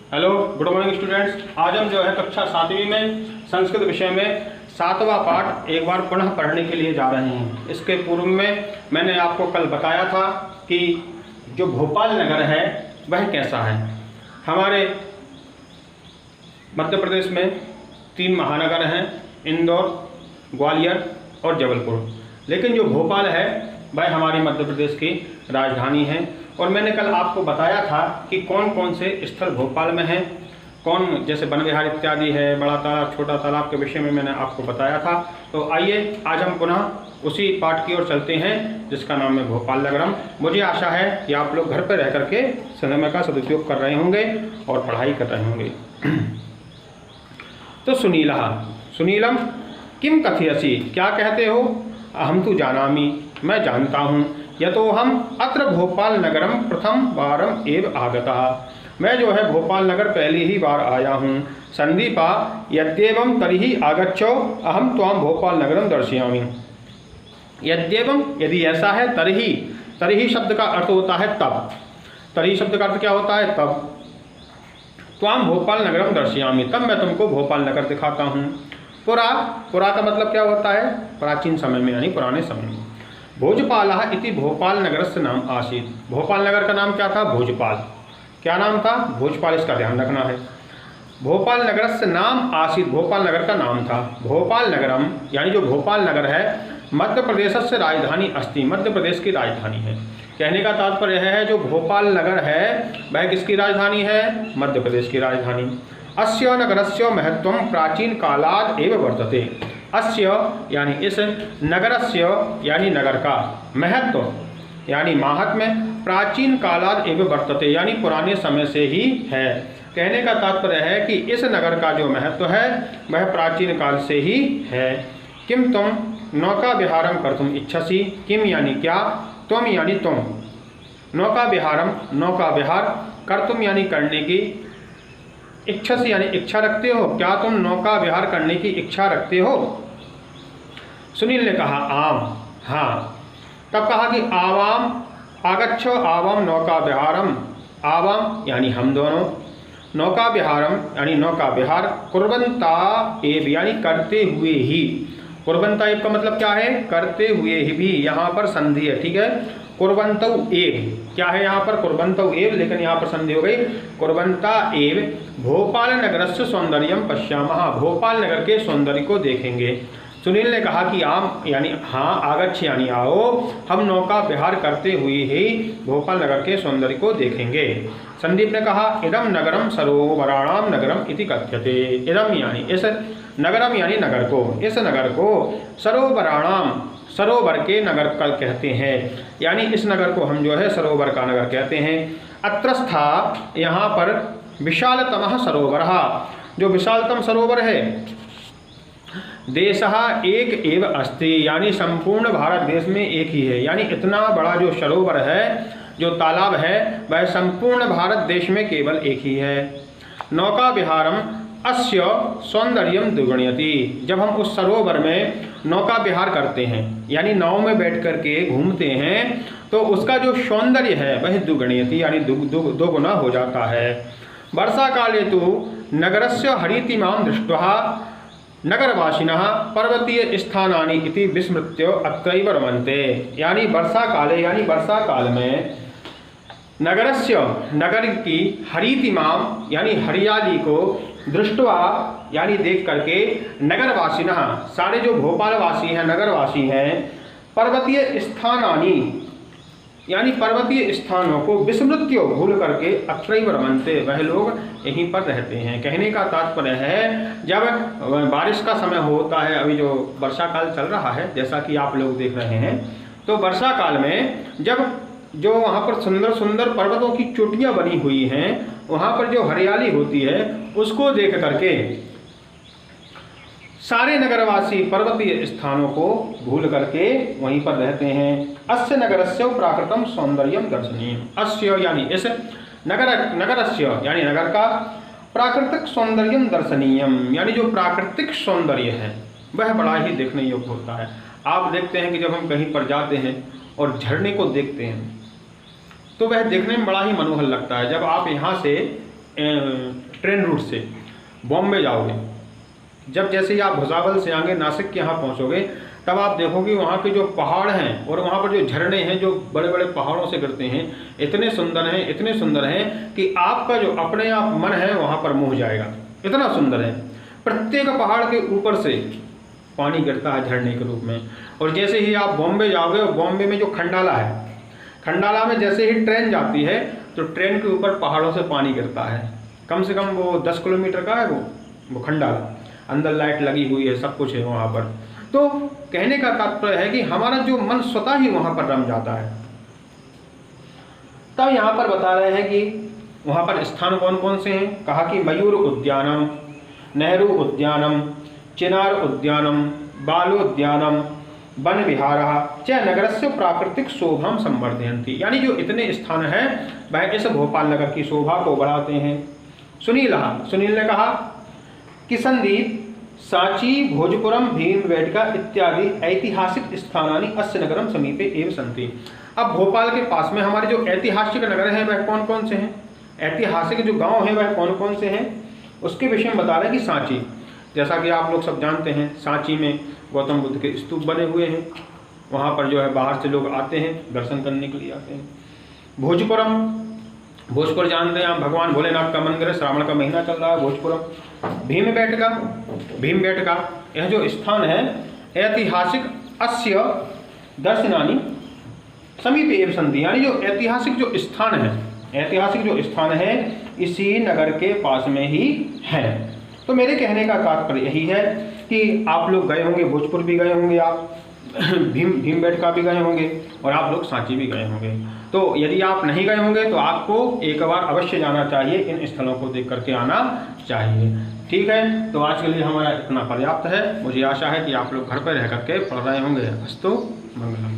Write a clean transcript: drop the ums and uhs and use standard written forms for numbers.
Hello, good morning students. आज हम जो है कक्षा 7वीं में संस्कृत विषय में 7वां पाठ एक बार पुनः पढ़ने के लिए जा रहे हैं। इसके पूर्व में मैंने आपको कल बताया था कि जो भोपाल नगर है वह कैसा है। हमारे मध्य प्रदेश में 3 महानगर हैं, इंदौर, ग्वालियर और जबलपुर। लेकिन जो भोपाल है वह हमारे मध्य प्रदेश की राजधानी है। और मैंने कल आपको बताया था कि कौन कौन से स्थल भोपाल में हैं, कौन जैसे वन विहार इत्यादि है, बड़ा तालाब, छोटा तालाब के विषय में मैंने आपको बताया था। तो आइए आज हम पुनः उसी पाठ की ओर चलते हैं जिसका नाम है भोपाल नगरम। मुझे आशा है कि आप लोग घर पर रह करके समय का सदुपयोग कर रहे होंगे और पढ़ाई कर रहे होंगे। तो सुनीलम किम कथयसि, क्या कहते हो? अहम तु जानामि, मैं जानता हूँ। यतो हम अत्र भोपाल नगरम प्रथम बारम एव आगता, मैं जो है भोपाल नगर पहली ही बार आया हूँ। संदीपा यद्येवं तर्हि आगच्छो अहम त्वां भोपाल नगरम दर्शयामि। यद्येवं यदि ऐसा है, तर्हि शब्द का अर्थ होता है तब। तर्हि शब्द का अर्थ क्या होता है? तब। त्वां भोपाल नगरम दर्शयामि, तब मैं तुमको भोपाल नगर दिखाता हूँ। पुरा का मतलब क्या होता है? प्राचीन समय में, यानी पुराने समय में। भोजपालः इति भोपाल नगरस्य नाम आसीत्, भोपाल नगर का नाम क्या था? भोजपाल। क्या नाम था? भोजपाल, इसका ध्यान रखना है। भोपाल नगरस्य नाम आसीत्, भोपाल नगर का नाम था। भोपाल नगरम यानी जो भोपाल नगर है मध्य प्रदेशस्य राजधानी अस्ति, मध्य प्रदेश की राजधानी है। कहने का तात्पर्य है जो भोपाल नगर है वह किसकी राजधानी है? मध्य प्रदेश की राजधानी। अस्य नगरस्य महत्वं प्राचीन कालाद एव वर्तते, अस्य यानी इस, नगरस्य यानी नगर का, महत्व यानी माहात्म्य, प्राचीन कालाद एव वर्तते यानी पुराने समय से ही है। कहने का तात्पर्य है कि इस नगर का जो महत्व है वह प्राचीन काल से ही है। किम तुम नौका विहारम कर्तुम इच्छसि, किम यानी क्या, तुम यानी तुम, नौका विहारम नौका विहार, कर्तुम यानी करने की, इच्छसि यानी इच्छा रखते हो, क्या तुम नौका विहार करने की इच्छा रखते हो? सुनील ने कहा आम, हाँ। तब कहा कि आवाम आगच्छो आवाम नौका विहारम, आवाम यानी हम दोनों, नौका विहारम यानी नौका विहार, कुर्वन्ता एव यानी करते हुए ही। कुर्वन्ता एव का मतलब क्या है? करते हुए ही भी, यहाँ पर संधि है, ठीक है। कुर्वन्तौ एव क्या है यहाँ पर? कुर्वन्तौ एव, लेकिन यहाँ पर संधि हो गई। कुर्वन्ता एव भोपाल नगरस्य सौंदर्यम पश्यामः, भोपाल नगर के सौंदर्य को देखेंगे। सुनील ने कहा कि आम यानी हाँ, आगच्छ यानी आओ, हम नौका विहार करते हुए ही भोपाल नगर के सौंदर्य को देखेंगे। संदीप ने कहा इदम नगरम सरोवराणाम नगरम इति कथ्यते, इदम यानी इस, नगरम यानी नगर को, इस नगर को सरोवराणाम सरोवर के नगर का कहते हैं, यानी इस नगर को हम जो है सरोवर का नगर कहते हैं। अत्रस्था यहाँ पर विशालतमः सरोवरः, जो विशालतम सरोवर है, देशः एक एव अस्ति यानी संपूर्ण भारत देश में एक ही है, यानी इतना बड़ा जो सरोवर है, जो तालाब है, वह संपूर्ण भारत देश में केवल एक ही है। नौका विहारम अस्य सौंदर्यम द्विगुणयति, जब हम उस सरोवर में नौका विहार करते हैं यानी नाव में बैठ कर के घूमते हैं तो उसका जो सौंदर्य है वह द्विगुणयति यानी दो गुना हो जाता है। वर्षा काले तो नगरस्य हरितिमां दृष्ट्वा नगरवासिनः पर्वतीय स्थानानि इति विस्मृत्य अत्रैव रमन्ते, यानी वर्षा काले यानी वर्षा काल में नगरस्य नगर की हरितिमाम यानी हरियाली को दृष्टवा यानी देख करके नगरवासिनः सारे जो भोपाल वासी हैं, नगरवासी हैं, पर्वतीय स्थानानि यानी पर्वतीय स्थानों को विस्मृत्यो भूल करके अत्रैव रमन्ते, वह लोग यहीं पर रहते हैं। कहने का तात्पर्य है जब बारिश का समय होता है, अभी जो वर्षा काल चल रहा है जैसा कि आप लोग देख रहे हैं, तो वर्षा काल में जब जो वहाँ पर सुंदर सुंदर पर्वतों की चोटियाँ बनी हुई हैं, वहाँ पर जो हरियाली होती है उसको देख करके सारे नगरवासी पर्वतीय स्थानों को भूल करके वहीं पर रहते हैं। अस्य नगरस्य प्राकृतम सौंदर्यम दर्शनीय, अस्य यानी इस, नगरस्य यानी नगर का, प्राकृतिक सौंदर्यम दर्शनीयम यानी जो प्राकृतिक सौंदर्य है वह बड़ा ही देखने योग्य होता है। आप देखते हैं कि जब हम कहीं पर जाते हैं और झरने को देखते हैं तो वह देखने में बड़ा ही मनोहर लगता है। जब आप यहाँ से ट्रेन रूट से बॉम्बे जाओगे, जब जैसे ही आप भुसावल से आगे नासिक के यहाँ पहुँचोगे, तब आप देखोगे वहाँ के जो पहाड़ हैं और वहाँ पर जो झरने हैं जो बड़े बड़े पहाड़ों से गिरते हैं, इतने सुंदर हैं कि आपका जो अपने आप मन है वहाँ पर मोह जाएगा, इतना सुंदर है। प्रत्येक पहाड़ के ऊपर से पानी गिरता है झरने के रूप में। और जैसे ही आप बॉम्बे जाओगे, और बॉम्बे में जो खंडाला है, खंडाला में जैसे ही ट्रेन जाती है तो ट्रेन के ऊपर पहाड़ों से पानी गिरता है। कम से कम वो 10 किलोमीटर का है वो खंडाला, अंदर लाइट लगी हुई है, सब कुछ है वहाँ पर। तो कहने का तात्पर्य है कि हमारा जो मन स्वतः ही वहाँ पर रम जाता है। तब यहाँ पर बता रहे हैं कि वहाँ पर स्थान कौन कौन से हैं। कहा कि मयूर उद्यानम, नेहरू उद्यानम, चिनार उद्यानम, बालोद्यानम, वन विहारः च नगरस्य प्राकृतिक शोभाम संवर्धयन्ति। यानी जो इतने स्थान हैं वह इस भोपाल नगर की शोभा को बढ़ाते हैं। सुनील ने कहा कि संदीप, सांची, भोजपुरम, भीमबेटका इत्यादि ऐतिहासिक स्थानानि अस्य नगरम समीपे एव सन्ति। अब भोपाल के पास में हमारे जो ऐतिहासिक नगर हैं वह कौन कौन से हैं, ऐतिहासिक जो गांव हैं वह कौन कौन से हैं, उसके विषय में बता रहे हैं कि सांची, जैसा कि आप लोग सब जानते हैं, सांची में गौतम बुद्ध के स्तूप बने हुए हैं, वहाँ पर जो है बाहर से लोग आते हैं, दर्शन करने के लिए आते हैं। भोजपुर जानते हैं आप, भगवान भोलेनाथ का मंदिर है, श्रावण का महीना चल रहा है भोजपुरम। भीमबेटका यह जो स्थान है ऐतिहासिक अस्य दर्शनानि समीपे एव सन्ति। यानी जो ऐतिहासिक जो स्थान है इसी नगर के पास में ही है। तो मेरे कहने का तात्पर्य यही है कि आप लोग गए होंगे, भोजपुर भी गए होंगे, आप भीमबेटका भी गए होंगे और आप लोग सांची भी गए होंगे। तो यदि आप नहीं गए होंगे तो आपको एक बार अवश्य जाना चाहिए, इन स्थलों को देख करके आना चाहिए। ठीक है, तो आज के लिए हमारा इतना पर्याप्त है। मुझे आशा है कि आप लोग घर पर रह करके पढ़ रहे होंगे। अस्तु मंगलम।